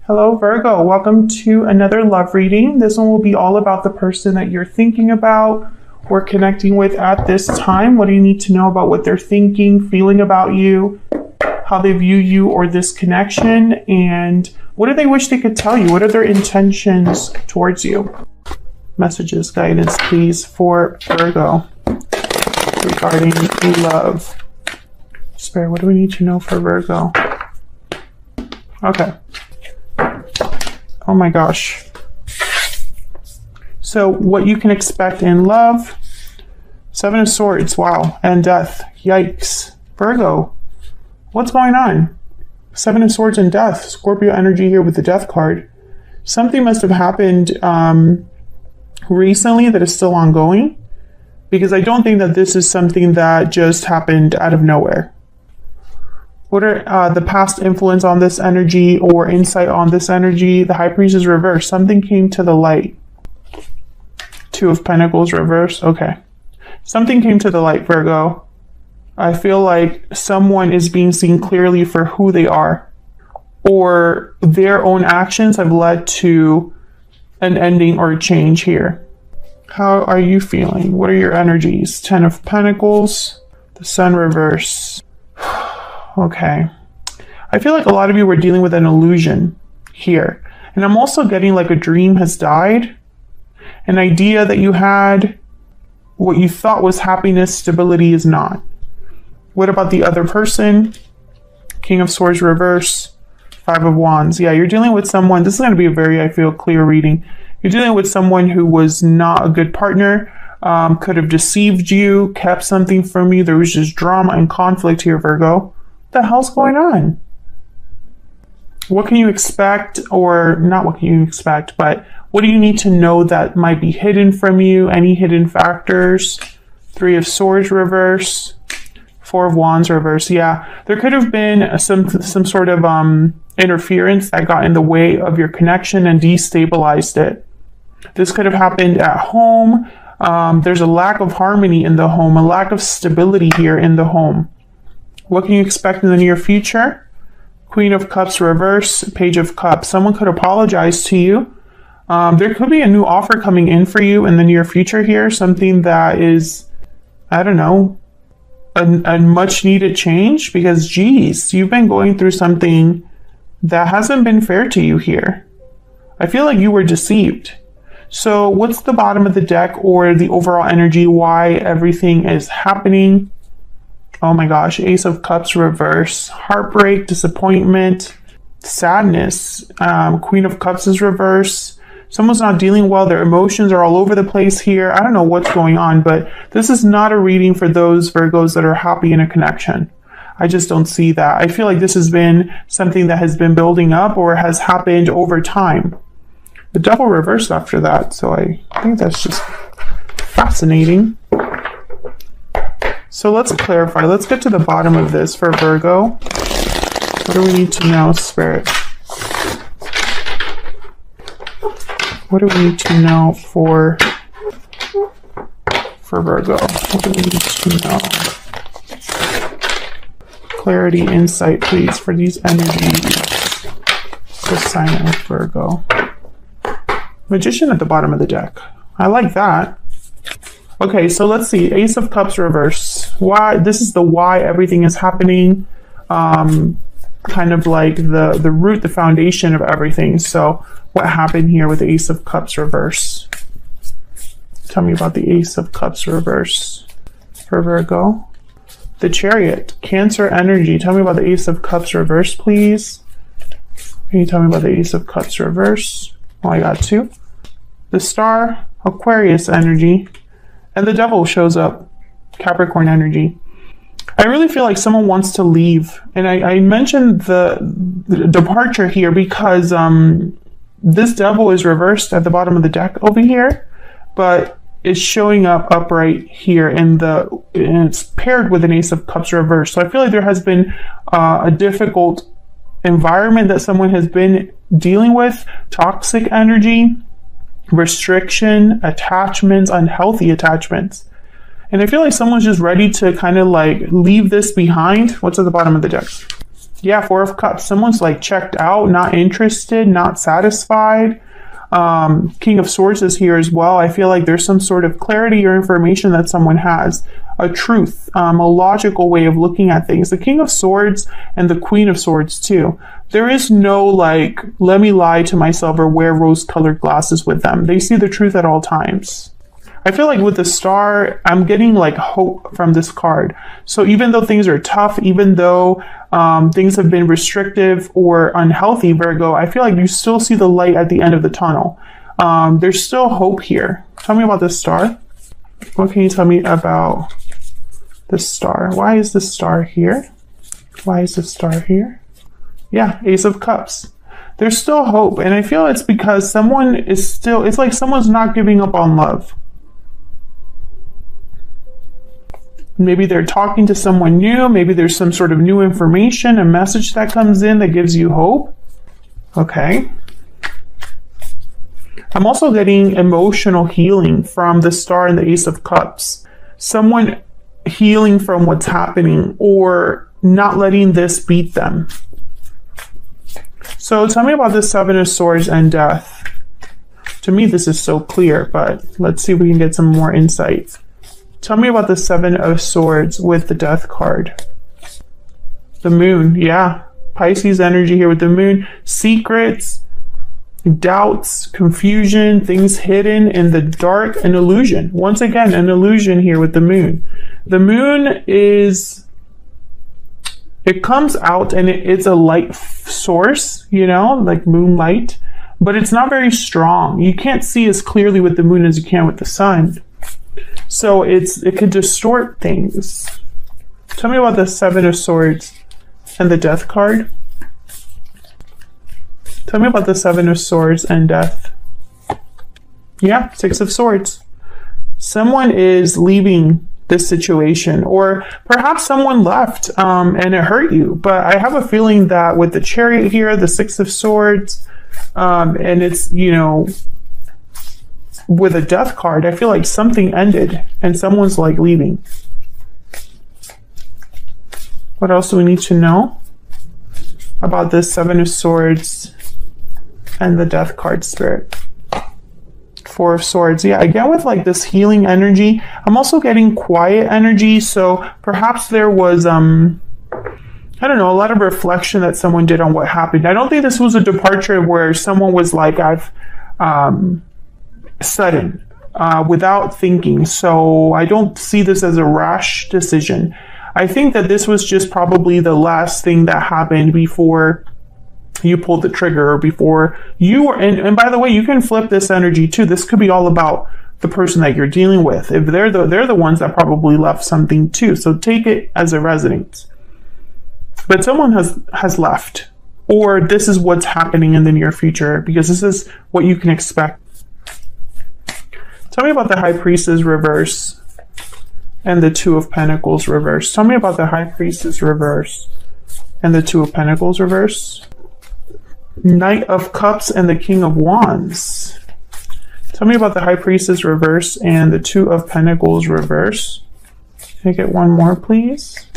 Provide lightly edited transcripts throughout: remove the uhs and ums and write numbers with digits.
Hello, Virgo. Welcome to another love reading. This one will be all about the person that you're thinking about or connecting with at this time. What do you need to know about what they're thinking, feeling about you, how they view you or this connection, and what do they wish they could tell you? What are their intentions towards you? Messages, guidance, please, for Virgo regarding love. Spirit, what do we need to know for Virgo? Okay. Oh my gosh. So what you can expect in love, Seven of Swords, wow, and Death, yikes. Virgo, what's going on? Seven of Swords and Death, Scorpio energy here with the Death card. Something must have happened recently that is still ongoing, because I don't think that this is something that just happened out of nowhere. What are the past influence on this energy or insight on this energy? The High Priest is reversed. Something came to the light. Two of Pentacles reversed. Okay. Something came to the light, Virgo. I feel like someone is being seen clearly for who they are, or their own actions have led to an ending or a change here. How are you feeling? What are your energies? Ten of Pentacles, the Sun reverse. Okay. I feel like a lot of you were dealing with an illusion here. And I'm also getting like a dream has died. An idea that you had, what you thought was happiness, stability is not. What about the other person? King of Swords reverse, Five of Wands. Yeah, you're dealing with someone. This is going to be a very, I feel, clear reading. You're dealing with someone who was not a good partner, could have deceived you, kept something from you. There was just drama and conflict here, Virgo. What the hell's going on? What can you expect, or not what can you expect, but what do you need to know that might be hidden from you? Any hidden factors? Three of Swords reverse, Four of Wands reverse. Yeah, there could have been some sort of interference that got in the way of your connection and destabilized it. This could have happened at home. There's a lack of harmony in the home, a lack of stability here in the home. What can you expect in the near future? Queen of Cups reverse, Page of Cups. Someone could apologize to you. There could be a new offer coming in for you in the near future here. Something that is, I don't know, a much needed change, because geez, you've been going through something that hasn't been fair to you here. I feel like you were deceived. So what's the bottom of the deck or the overall energy? Why everything is happening? Oh my gosh, Ace of Cups reverse, heartbreak, disappointment, sadness. Queen of Cups is reverse. Someone's not dealing well. Their emotions are all over the place here. I don't know what's going on, but this is not a reading for those Virgos that are happy in a connection. I just don't see that. I feel like this has been something that has been building up or has happened over time. The Devil reversed after that, so I think that's just fascinating. So let's clarify. Let's get to the bottom of this for Virgo. What do we need to know, Spirit? What do we need to know for Virgo? What do we need to know? Clarity, insight, please, for these energies. The sign of Virgo. Magician at the bottom of the deck. I like that. Okay, so let's see. Ace of Cups reverse. Why? This is the why everything is happening. Kind of like the root, the foundation of everything. So what happened here with the Ace of Cups reverse? Tell me about the Ace of Cups reverse for Virgo. The Chariot, Cancer energy. Tell me about the Ace of Cups reverse, please. Can you tell me about the Ace of Cups reverse? Oh, I got two. The Star, Aquarius energy. And the Devil shows up, Capricorn energy. I really feel like someone wants to leave. And I mentioned the departure here because this Devil is reversed at the bottom of the deck over here, but it's showing up upright here and it's paired with an Ace of Cups reversed. So I feel like there has been a difficult environment that someone has been dealing with, toxic energy, restriction, attachments, unhealthy attachments. And I feel like someone's just ready to kind of like leave this behind. What's at the bottom of the deck? Yeah, Four of Cups. Someone's like checked out, not interested, not satisfied. King of Swords is here as well. I feel like there's some sort of clarity or information that someone has, a truth, a logical way of looking at things. The King of Swords and the Queen of Swords too. There is no like, let me lie to myself or wear rose-colored glasses with them. They see the truth at all times. I feel like with the Star, I'm getting like hope from this card. So even though things are tough, even though things have been restrictive or unhealthy, Virgo, I feel like you still see the light at the end of the tunnel. There's still hope here. Tell me about this Star. What can you tell me about the Star? Why is the Star here? Why is the Star here? Yeah, Ace of Cups. There's still hope. And I feel it's because someone is still, it's like someone's not giving up on love. Maybe they're talking to someone new. Maybe there's some sort of new information, a message that comes in that gives you hope. Okay. I'm also getting emotional healing from the Star and the Ace of Cups. Someone healing from what's happening or not letting this beat them. So tell me about the Seven of Swords and Death. To me, this is so clear, but let's see if we can get some more insight. Tell me about the Seven of Swords with the Death card. The Moon, yeah. Pisces energy here with the Moon. Secrets, doubts, confusion, things hidden in the dark, an illusion. Once again, an illusion here with the Moon. The Moon is, it comes out and it's a light source, you know, like moonlight, but it's not very strong. You can't see as clearly with the Moon as you can with the Sun. So it could distort things. Tell me about the Seven of Swords and the Death card. Tell me about the Seven of Swords and Death. Yeah, Six of Swords. Someone is leaving this situation, or perhaps someone left and it hurt you. But I have a feeling that with the Chariot here, the Six of Swords, and it's, you know, with a Death card, I feel like something ended and someone's like leaving. What else do we need to know about this Seven of Swords and the Death card, Spirit? Four of Swords. Yeah, again with like this healing energy. I'm also getting quiet energy. So perhaps there was, I don't know, a lot of reflection that someone did on what happened. I don't think this was a departure where someone was like, I've, sudden, without thinking. So I don't see this as a rash decision. I think that this was just probably the last thing that happened before you pulled the trigger, or before you were, and by the way, you can flip this energy too. This could be all about the person that you're dealing with. If they're the ones that probably left something too. So take it as a resonance. But someone has left, or this is what's happening in the near future, because this is what you can expect. Tell me about the High Priestess reverse and the Two of Pentacles reverse. Tell me about the High Priestess reverse and the Two of Pentacles reverse. Knight of Cups and the King of Wands. Tell me about the High Priestess reverse and the Two of Pentacles reverse. Can I get one more, please?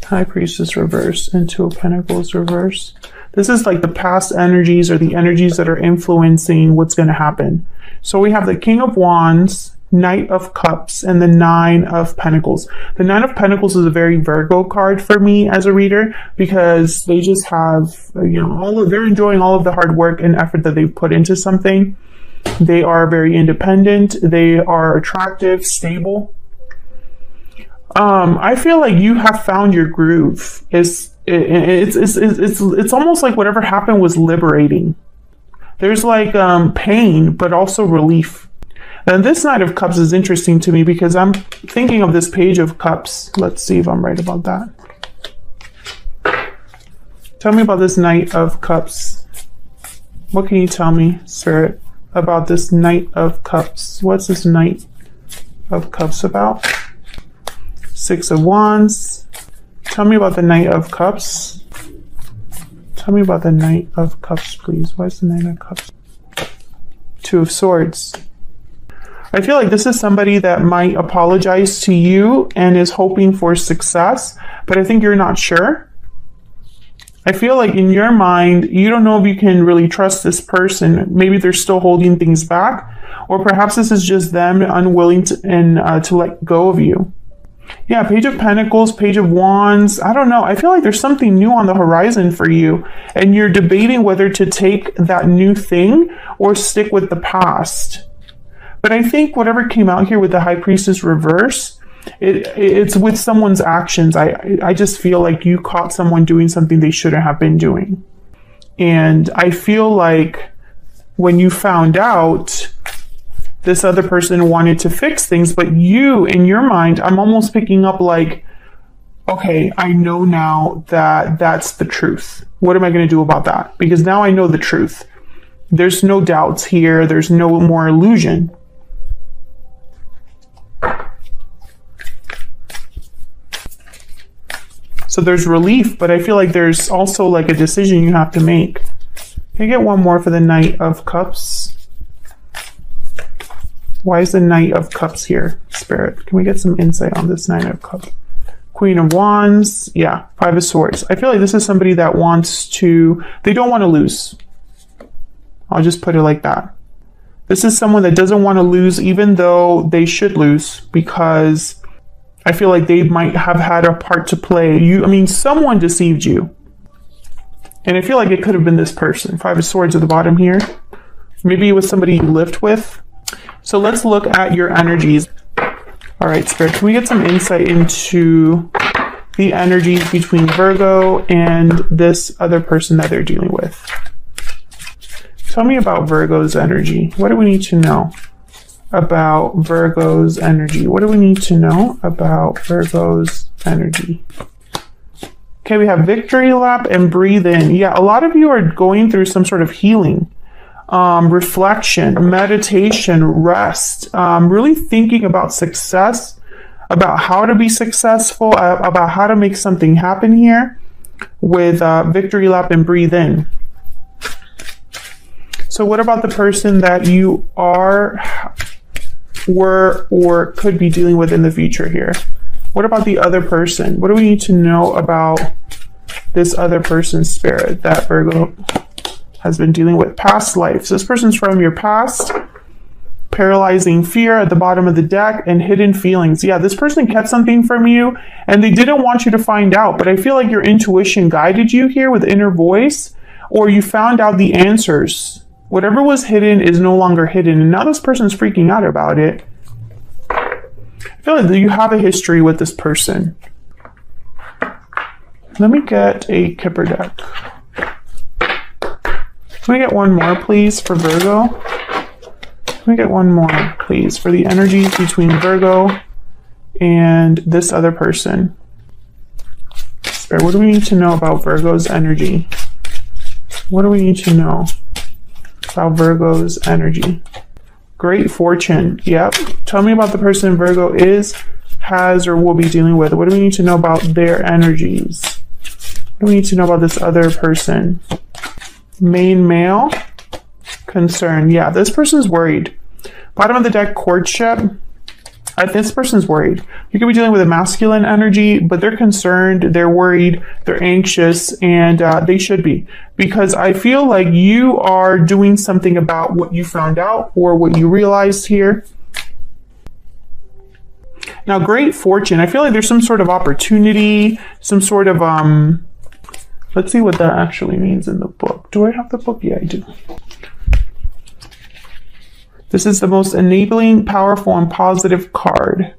High Priestess reverse and Two of Pentacles reverse. This is like the past energies, or the energies that are influencing what's going to happen. So we have the King of Wands, Knight of Cups, and the Nine of Pentacles. The Nine of Pentacles is a very Virgo card for me as a reader, because they just have, you know, they're enjoying all of the hard work and effort that they've put into something. They are very independent. They are attractive, stable. I feel like you have found your groove. It's almost like whatever happened was liberating. There's like pain, but also relief. And this Knight of Cups is interesting to me because I'm thinking of this Page of Cups. Let's see if I'm right about that. Tell me about this Knight of Cups. What can you tell me, Spirit, about this Knight of Cups? What's this Knight of Cups about? Six of Wands. Tell me about the Knight of Cups. Tell me about the Knight of Cups, please. Why is the Knight of Cups? Two of Swords. I feel like this is somebody that might apologize to you and is hoping for success, but I think you're not sure. I feel like in your mind, you don't know if you can really trust this person. Maybe they're still holding things back, or perhaps this is just them unwilling to let go of you. Yeah, Page of Pentacles, Page of Wands. I don't know. I feel like there's something new on the horizon for you, and you're debating whether to take that new thing or stick with the past. But I think whatever came out here with the High Priestess reverse, it's with someone's actions. I just feel like you caught someone doing something they shouldn't have been doing. And I feel like when you found out, this other person wanted to fix things, but you, in your mind, I'm almost picking up like, okay, I know now that that's the truth. What am I going to do about that? Because now I know the truth. There's no doubts here. There's no more illusion. So there's relief, but I feel like there's also like a decision you have to make. Can I get one more for the Knight of Cups? Why is the Knight of Cups here, Spirit? Can we get some insight on this Knight of Cups? Queen of Wands. Yeah, Five of Swords. I feel like this is somebody that wants to, they don't want to lose. I'll just put it like that. This is someone that doesn't want to lose, even though they should lose, because I feel like they might have had a part to play. Someone deceived you. And I feel like it could have been this person. Five of Swords at the bottom here. Maybe it was somebody you lived with. So let's look at your energies. All right, Spirit, can we get some insight into the energies between Virgo and this other person that they're dealing with? Tell me about Virgo's energy. What do we need to know about Virgo's energy? What do we need to know about Virgo's energy? Okay, we have Victory Lap and Breathe In. Yeah, a lot of you are going through some sort of healing. Reflection, meditation, rest, really thinking about success, about how to be successful, about how to make something happen here with Victory Lap and Breathe In. So what about the person that you were, or could be dealing with in the future here? What about the other person? What do we need to know about this other person's spirit that Virgo has been dealing with? Past lives. This person's from your past. Paralyzing fear at the bottom of the deck, and hidden feelings. Yeah, this person kept something from you and they didn't want you to find out, but I feel like your intuition guided you here with inner voice, or you found out the answers. Whatever was hidden is no longer hidden, and now this person's freaking out about it. I feel like you have a history with this person. Let me get a Kipper deck. Can we get one more, please, for Virgo? Can we get one more, please, for the energies between Virgo and this other person? Spirit, what do we need to know about Virgo's energy? What do we need to know about Virgo's energy? Great fortune. Yep. Tell me about the person Virgo is, has, or will be dealing with. What do we need to know about their energies? What do we need to know about this other person? Main male. Concern. Yeah, this person's worried. Bottom of the deck, courtship. This person's worried. You could be dealing with a masculine energy, but they're concerned, they're worried, they're anxious, and they should be. Because I feel like you are doing something about what you found out or what you realized here. Now, great fortune. I feel like there's some sort of opportunity, some sort of, let's see what that actually means in the book. Do I have the book? Yeah, I do. This is the most enabling, powerful, and positive card.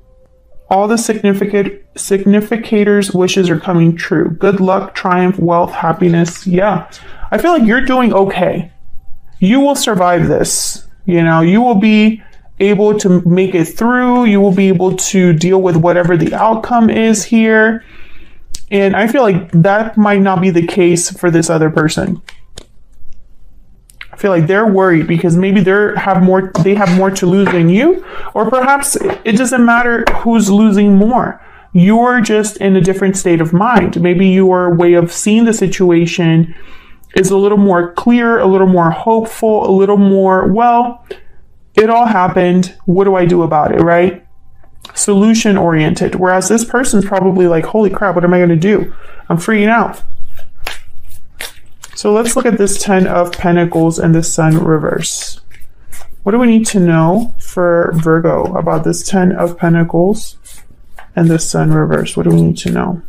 All the significators' wishes are coming true. Good luck, triumph, wealth, happiness. Yeah. I feel like you're doing okay. You will survive this. You know, you will be able to make it through. You will be able to deal with whatever the outcome is here. And I feel like that might not be the case for this other person. I feel like they're worried because maybe they have more to lose than you, or perhaps it doesn't matter who's losing more. You're just in a different state of mind. Maybe your way of seeing the situation is a little more clear, a little more hopeful, a little more, well, it all happened. What do I do about it, right? Solution oriented. Whereas this person's probably like, holy crap, what am I going to do? I'm freaking out. So let's look at this 10 of Pentacles and the Sun reverse. What do we need to know for Virgo about this 10 of Pentacles and the Sun reverse? What do we need to know?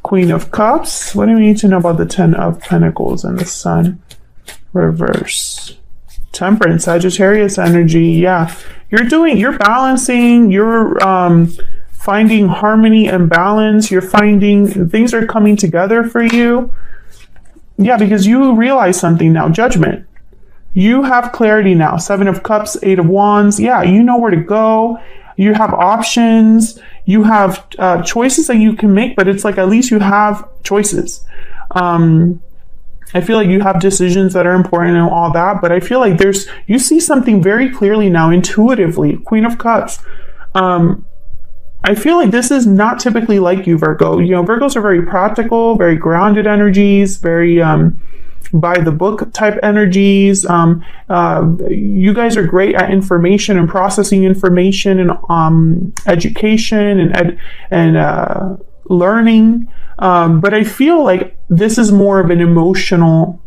Queen of Cups. What do we need to know about the 10 of Pentacles and the Sun reverse? Temperance, Sagittarius energy. Yeah, you're balancing, you're finding harmony and balance. You're finding things are coming together for you. Yeah, because you realize something now. Judgment. You have clarity now. 7 of Cups, 8 of Wands. Yeah, you know where to go. You have options. You have choices that you can make, but it's like at least you have choices. I feel like you have decisions that are important and all that, but I feel like you see something very clearly now, intuitively. Queen of Cups. I feel like this is not typically like you, Virgo. You know, Virgos are very practical, very grounded energies, very by the book type energies. You guys are great at information and processing information and education and learning. But I feel like this is more of an emotional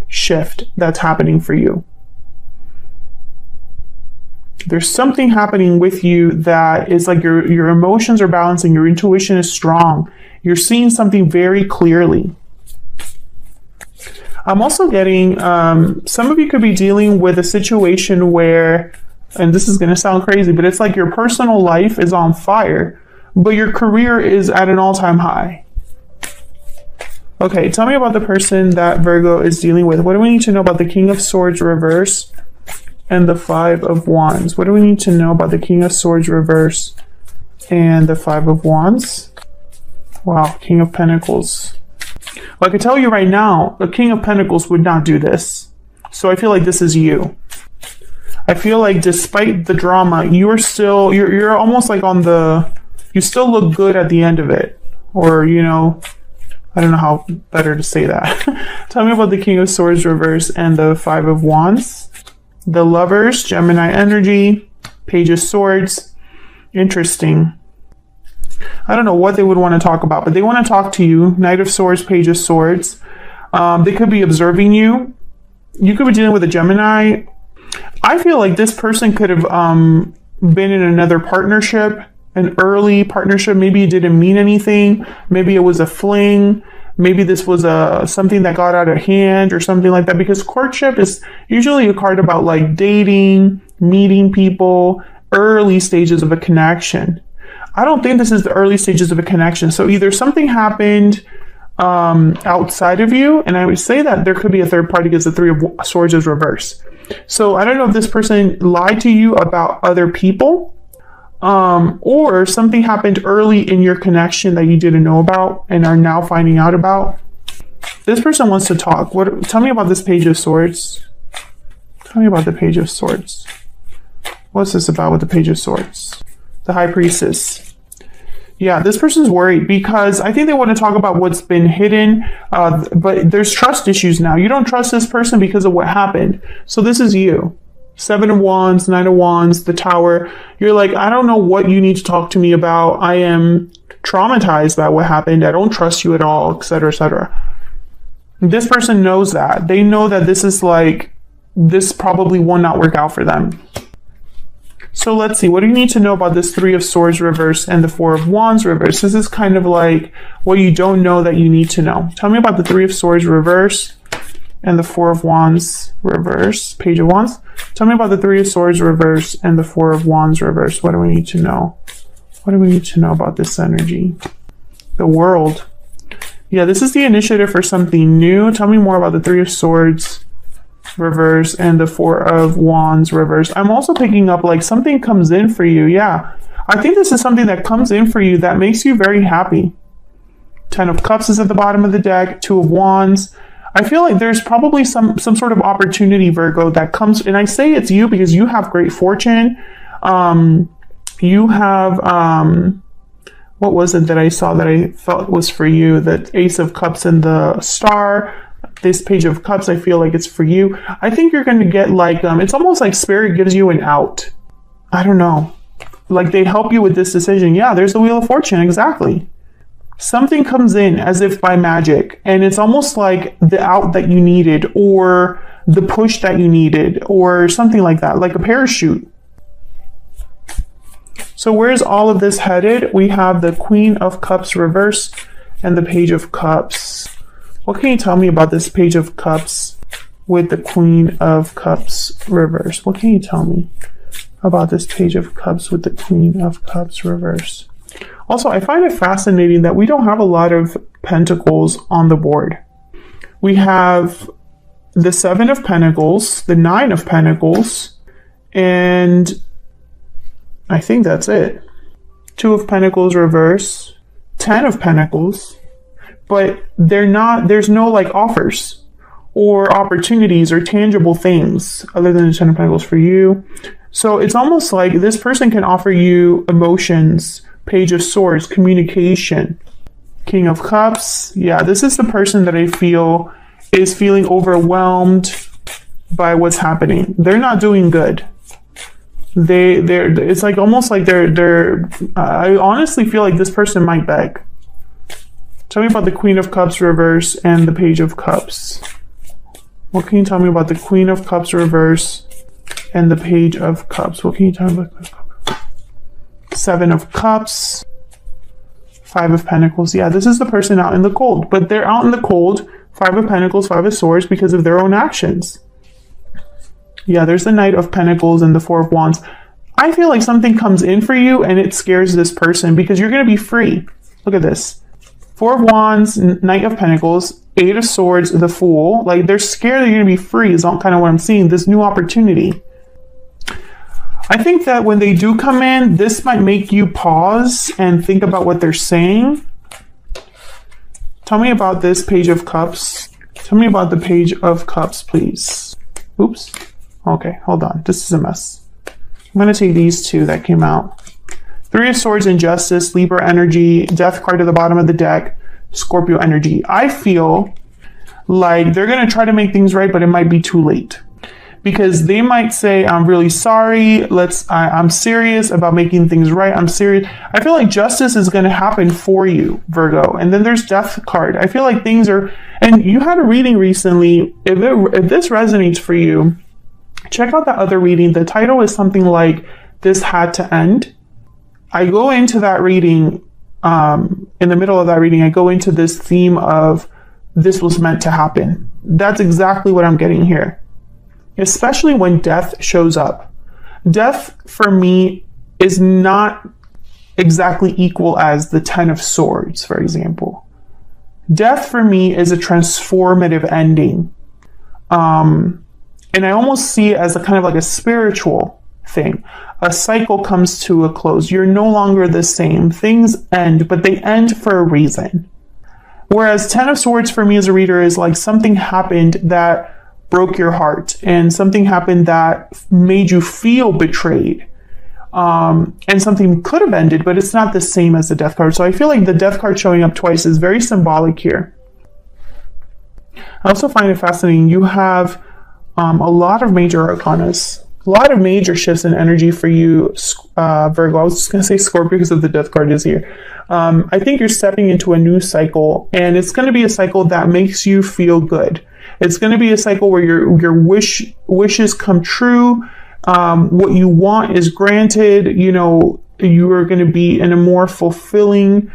shift that's happening for you. There's something happening with you that is like your emotions are balancing, your intuition is strong. You're seeing something very clearly. I'm also getting, some of you could be dealing with a situation where, and this is going to sound crazy, but it's like your personal life is on fire, but your career is at an all-time high. Okay, tell me about the person that Virgo is dealing with. What do we need to know about the King of Swords reverse and the 5 of Wands? What do we need to know about the King of Swords reverse and the 5 of Wands? Wow, King of Pentacles. Well, I can tell you right now, the King of Pentacles would not do this. So I feel like this is you. I feel like despite the drama, you're almost like you still look good at the end of it. Or, you know, I don't know how better to say that. Tell me about the King of Swords reverse and the 5 of Wands. The Lovers, Gemini energy, Page of Swords. Interesting. I don't know what they would want to talk about, but they want to talk to you. Knight of Swords, Page of Swords. They could be observing you. You could be dealing with a Gemini. I feel like this person could have been in another partnership, an early partnership. Maybe it didn't mean anything. Maybe it was a fling. Maybe this was something that got out of hand or something like that. Because courtship is usually a card about like dating, meeting people, early stages of a connection. I don't think this is the early stages of a connection. So either something happened outside of you, and I would say that there could be a third party because the 3 of Swords is reversed. So I don't know if this person lied to you about other people, or something happened early in your connection that you didn't know about and are now finding out about. This person wants to talk. Tell me about this Page of Swords. Tell me about the Page of Swords. What's this about with the Page of Swords? The High Priestess. Yeah, this person's worried because I think they want to talk about what's been hidden, but there's trust issues now. You don't trust this person because of what happened. So this is you. 7 of Wands, 9 of Wands, the Tower. You're like, I don't know what you need to talk to me about. I am traumatized by what happened. I don't trust you at all, etc., etc. This person knows that. They know that this probably will not work out for them. So let's see, what do you need to know about this 3 of Swords reverse and the 4 of Wands reverse? This is kind of like what you don't know that you need to know. Tell me about the 3 of Swords reverse and the 4 of Wands reverse, Page of Wands. Tell me about the 3 of Swords reverse and the 4 of Wands reverse. What do we need to know? What do we need to know about this energy? The World. Yeah, this is the initiative for something new. Tell me more about the 3 of Swords reverse and the 4 of Wands reverse. I'm also picking up like something comes in for you. Yeah, I think this is something that comes in for you that makes you very happy. 10 of Cups is at the bottom of the deck, 2 of Wands. I feel like there's probably some sort of opportunity, Virgo, that comes, and I say it's you because you have great fortune. You have, what was it that I saw that I felt was for you? The Ace of Cups and the Star. this Page of Cups, I feel like it's for you. I think you're going to get like, it's almost like Spirit gives you an out. I don't know. Like they help you with this decision. Yeah, there's the Wheel of Fortune. Exactly. Something comes in as if by magic, and it's almost like the out that you needed, or the push that you needed, or something like that, like a parachute. So where's all of this headed? We have the Queen of Cups reverse and the Page of Cups. What can you tell me about this Page of Cups with the Queen of Cups reverse? What can you tell me about this Page of Cups with the Queen of Cups reverse? Also, I find it fascinating that we don't have a lot of pentacles on the board. We have the 7 of Pentacles, the 9 of Pentacles, and I think that's it. 2 of Pentacles reverse, 10 of Pentacles, but there's no like offers or opportunities or tangible things other than the 10 of Pentacles for you. So it's almost like this person can offer you emotions, Page of Swords, communication, King of Cups. Yeah, this is the person that I feel is feeling overwhelmed by what's happening. They're not doing good. It's like almost like I honestly feel like this person might beg. Tell me about the Queen of Cups reverse and the Page of Cups. What can you tell me about the Queen of Cups reverse and the Page of Cups? What can you tell me about 7 of Cups, 5 of Pentacles. Yeah, this is the person out in the cold, but they're out in the cold, 5 of Pentacles, 5 of Swords, because of their own actions. Yeah, there's the Knight of Pentacles and the 4 of Wands. I feel like something comes in for you and it scares this person because you're going to be free. Look at this. 4 of Wands, Knight of Pentacles, 8 of Swords, the Fool. Like they're scared that you're going to be free is all kind of what I'm seeing. This new opportunity. I think that when they do come in, this might make you pause and think about what they're saying. Tell me about this Page of Cups. Tell me about the Page of Cups, please. Oops. Okay, hold on. This is a mess. I'm going to take these two that came out. 3 of Swords and Justice, Libra energy, Death card at the bottom of the deck, Scorpio energy. I feel like they're going to try to make things right, but it might be too late. Because they might say, I'm really sorry. I'm serious about making things right. I'm serious. I feel like justice is going to happen for you, Virgo. And then there's Death card. I feel like things are, and you had a reading recently. If this resonates for you, check out that other reading. The title is something like This Had to End. I go into that reading, in the middle of that reading, I go into this theme of this was meant to happen. That's exactly what I'm getting here. Especially when death shows up. Death, for me, is not exactly equal as the 10 of Swords, for example. Death, for me, is a transformative ending. And I almost see it as a kind of like a spiritual thing. A cycle comes to a close. You're no longer the same. Things end, but they end for a reason. Whereas 10 of Swords, for me as a reader, is like something happened that broke your heart, and something happened that made you feel betrayed, and something could have ended, but it's not the same as the Death card. So I feel like the Death card showing up twice is very symbolic here. I also find it fascinating. You have a lot of major arcanas, a lot of major shifts in energy for you, Virgo. I was just going to say Scorpio because of the Death card is here. I think you're stepping into a new cycle, and it's going to be a cycle that makes you feel good. It's going to be a cycle where your wishes come true. What you want is granted. You know, you are going to be in a more fulfilling,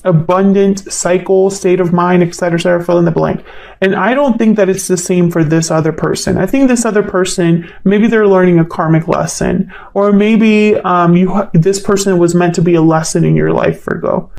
abundant cycle, state of mind, etc., fill in the blank. And I don't think that it's the same for this other person. I think this other person, maybe they're learning a karmic lesson, or maybe this person was meant to be a lesson in your life, Virgo.